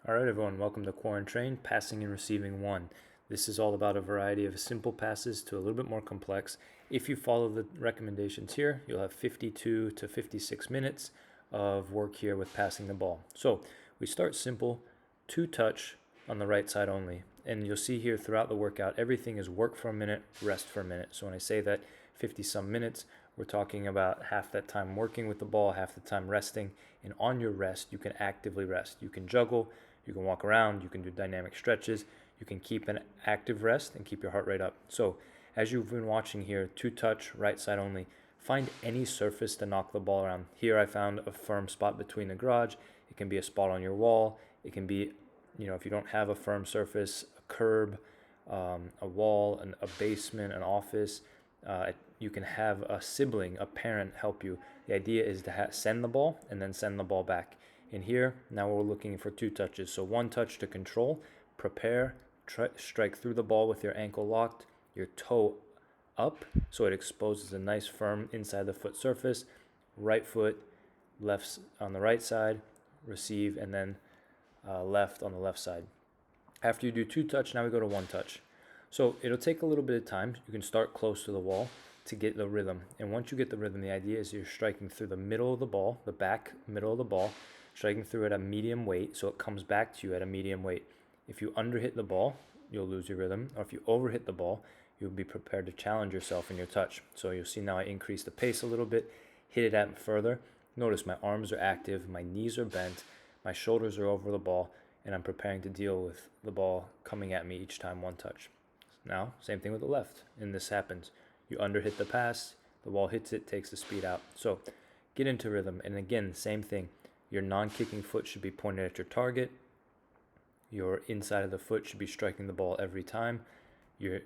All right, everyone, welcome to QuaranTRAIN, Passing and Receiving 1. This is all about a variety of simple passes to a little bit more complex. If you follow the recommendations here, you'll have 52 to 56 minutes of work here with passing the ball. So we start simple, two touch on the right side only. And you'll see here throughout the workout, everything is work for a minute, rest for a minute. So when I say that 50 some minutes, we're talking about half that time working with the ball, half the time resting. And on your rest, you can actively rest. You can juggle, you can walk around, you can do dynamic stretches, you can keep an active rest and keep your heart rate up. So as you've been watching here, two touch, right side only, find any surface to knock the ball around. Here I found a firm spot between the garage. It can be a spot on your wall. It can be, if you don't have a firm surface, a curb, a wall, a basement, an office. You can have a sibling, a parent help you. The idea is to send the ball and then send the ball back. In here, now we're looking for two touches. So one touch to control, prepare, strike through the ball with your ankle locked, your toe up so it exposes a nice firm inside the foot surface. Right foot, left on the right side, receive, and then left on the left side. After you do two touch, now we go to one touch. So it'll take a little bit of time. You can start close to the wall to get the rhythm. And once you get the rhythm, the idea is you're striking through the middle of the ball, the back middle of the ball, striking through at a medium weight, so it comes back to you at a medium weight. If you underhit the ball, you'll lose your rhythm, or if you overhit the ball, you'll be prepared to challenge yourself in your touch. So you'll see now I increase the pace a little bit, hit it at further. Notice my arms are active, my knees are bent, my shoulders are over the ball, and I'm preparing to deal with the ball coming at me each time one touch. Now, same thing with the left, and this happens. You underhit the pass, the ball hits it, takes the speed out. So get into rhythm, and again, same thing. Your non-kicking foot should be pointed at your target. Your inside of the foot should be striking the ball every time. Your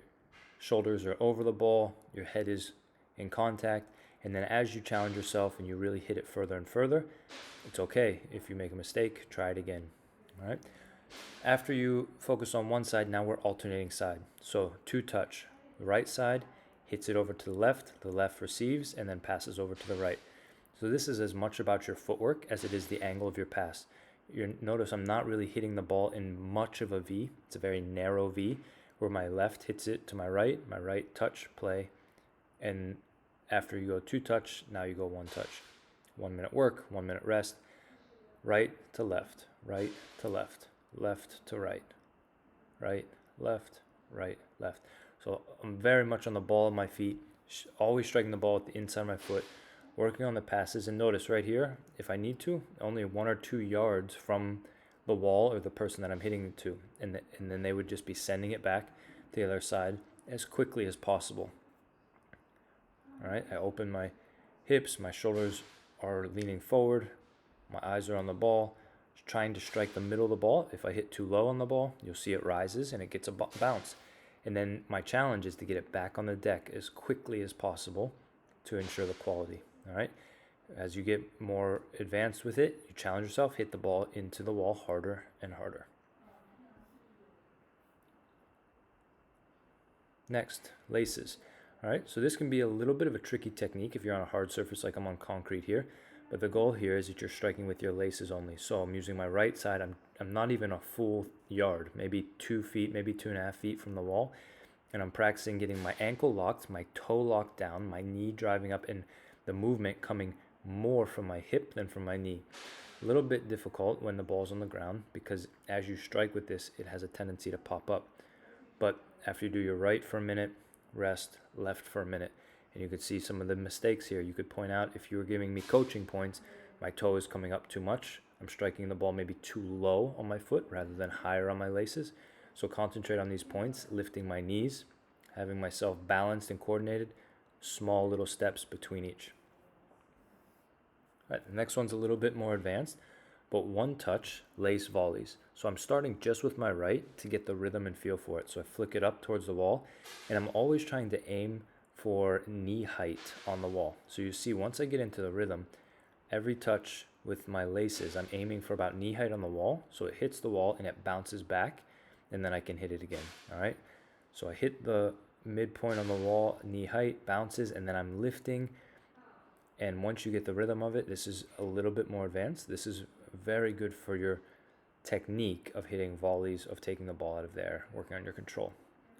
shoulders are over the ball. Your head is in contact. And then as you challenge yourself and you really hit it further and further, it's okay. If you make a mistake, try it again. All right. After you focus on one side, now we're alternating side. So two touch. The right side hits it over to the left receives, and then passes over to the right. So this is as much about your footwork as it is the angle of your pass. Notice I'm not really hitting the ball in much of a V. It's a very narrow V where my left hits it to my right touch, play, and after you go two touch, now you go one touch. 1 minute work, 1 minute rest, right to left, left to right, left, left. So I'm very much on the ball of my feet, always striking the ball with the inside of my foot, working on the passes. And notice right here, if I need to, only 1 or 2 yards from the wall or the person that I'm hitting it to, and then they would just be sending it back to the other side as quickly as possible. All right, I open my hips, my shoulders are leaning forward, my eyes are on the ball, trying to strike the middle of the ball. If I hit too low on the ball, you'll see it rises and it gets a bounce. And then my challenge is to get it back on the deck as quickly as possible to ensure the quality. All right. As you get more advanced with it, you challenge yourself, hit the ball into the wall harder and harder. Next, laces. All right, so this can be a little bit of a tricky technique if you're on a hard surface like I'm on concrete here, but the goal here is that you're striking with your laces only. So I'm using my right side. I'm not even a full yard, maybe 2 feet, maybe 2.5 feet from the wall, and I'm practicing getting my ankle locked, my toe locked down, my knee driving up, and the movement coming more from my hip than from my knee. A little bit difficult when the ball's on the ground because as you strike with this, it has a tendency to pop up. But after you do your right for a minute, rest, left for a minute, and you could see some of the mistakes here. You could point out if you were giving me coaching points, my toe is coming up too much. I'm striking the ball maybe too low on my foot rather than higher on my laces. So concentrate on these points, lifting my knees, having myself balanced and coordinated, small little steps between each. All right, the next one's a little bit more advanced, but one touch lace volleys. So I'm starting just with my right to get the rhythm and feel for it. So I flick it up towards the wall, and I'm always trying to aim for knee height on the wall. So you see, once I get into the rhythm, every touch with my laces, I'm aiming for about knee height on the wall. So it hits the wall and it bounces back, and then I can hit it again. All right. So I hit the midpoint on the wall, knee height, bounces, and then I'm lifting. And once you get the rhythm of it, this is a little bit more advanced. This is very good for your technique of hitting volleys, of taking the ball out of the air, working on your control.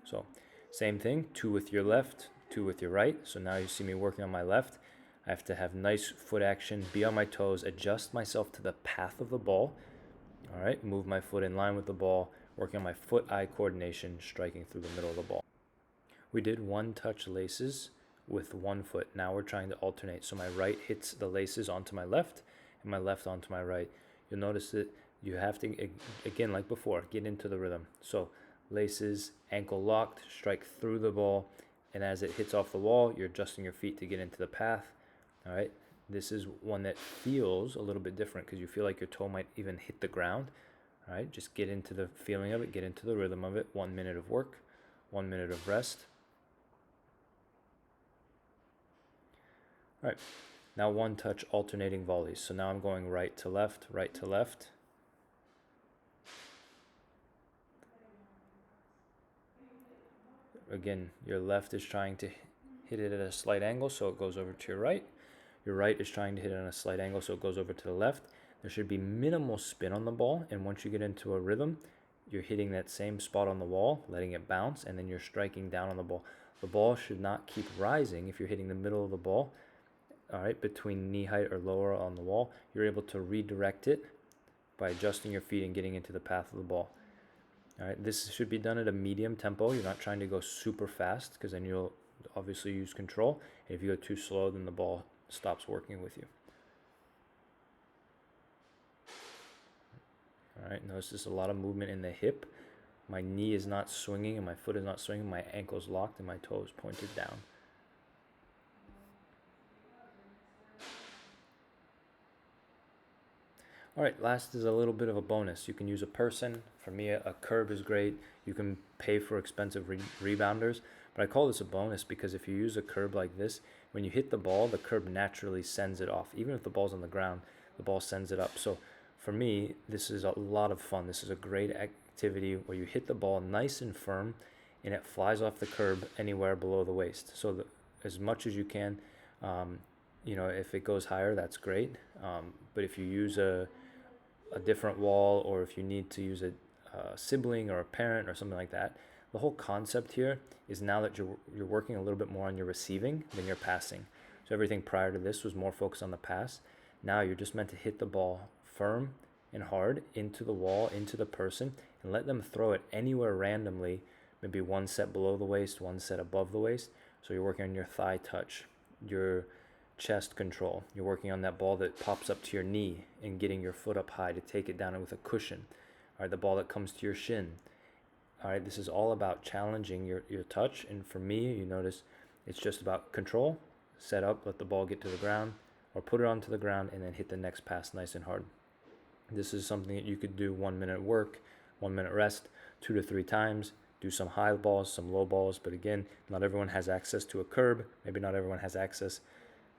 So same thing, 2 with your left, 2 with your right. So now you see me working on my left. I have to have nice foot action, be on my toes, adjust myself to the path of the ball. All right, move my foot in line with the ball, working on my foot-eye coordination, striking through the middle of the ball. We did one touch laces with one foot. Now we're trying to alternate. So my right hits the laces onto my left and my left onto my right. You'll notice that you have to, again, like before, get into the rhythm. So laces, ankle locked, strike through the ball, and as it hits off the wall, you're adjusting your feet to get into the path. All right, this is one that feels a little bit different because you feel like your toe might even hit the ground. All right, just get into the feeling of it, get into the rhythm of it. 1 minute of work, 1 minute of rest. All right, now one touch alternating volleys. So now I'm going right to left, right to left. Again, your left is trying to hit it at a slight angle, so it goes over to your right. Your right is trying to hit it on a slight angle, so it goes over to the left. There should be minimal spin on the ball, and once you get into a rhythm, you're hitting that same spot on the wall, letting it bounce, and then you're striking down on the ball. The ball should not keep rising if you're hitting the middle of the ball. All right, between knee height or lower on the wall, you're able to redirect it by adjusting your feet and getting into the path of the ball. All right, this should be done at a medium tempo. You're not trying to go super fast because then you'll obviously use control. And if you go too slow, then the ball stops working with you. All right, notice there's a lot of movement in the hip. My knee is not swinging and my foot is not swinging. My ankle is locked and my toe is pointed down. All right, last is a little bit of a bonus. You can use a person. For me, a curb is great. You can pay for expensive rebounders, but I call this a bonus because if you use a curb like this, when you hit the ball, the curb naturally sends it off. Even if the ball's on the ground, the ball sends it up. So for me, this is a lot of fun. This is a great activity where you hit the ball nice and firm and it flies off the curb anywhere below the waist. So as much as you can, if it goes higher, that's great. But if you use a different wall, or if you need to use a sibling or a parent or something like that, the whole concept here is now that you're working a little bit more on your receiving than your passing. So everything prior to this was more focused on the pass. Now you're just meant to hit the ball firm and hard into the wall, into the person, and let them throw it anywhere randomly, maybe one set below the waist, one set above the waist. So you're working on your thigh touch, your chest control. You're working on that ball that pops up to your knee and getting your foot up high to take it down with a cushion. All right, the ball that comes to your shin. All right, this is all about challenging your touch. And for me, you notice it's just about control, set up, let the ball get to the ground, or put it onto the ground and then hit the next pass nice and hard. This is something that you could do 1 minute work, 1 minute rest, 2 to 3 times. Do some high balls, some low balls. But again, not everyone has access to a curb. Maybe not everyone has access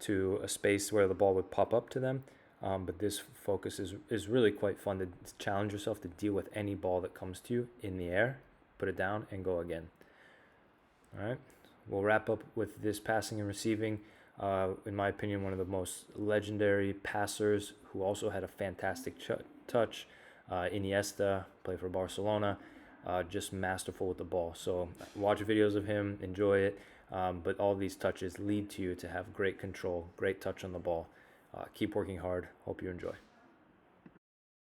to a space where the ball would pop up to them. But this focus is really quite fun to challenge yourself to deal with any ball that comes to you in the air, put it down, and go again. All right, we'll wrap up with this passing and receiving. In my opinion, one of the most legendary passers who also had a fantastic touch. Iniesta, played for Barcelona, just masterful with the ball. So watch videos of him, enjoy it. But all these touches lead to you to have great control, great touch on the ball. Keep working hard. Hope you enjoy.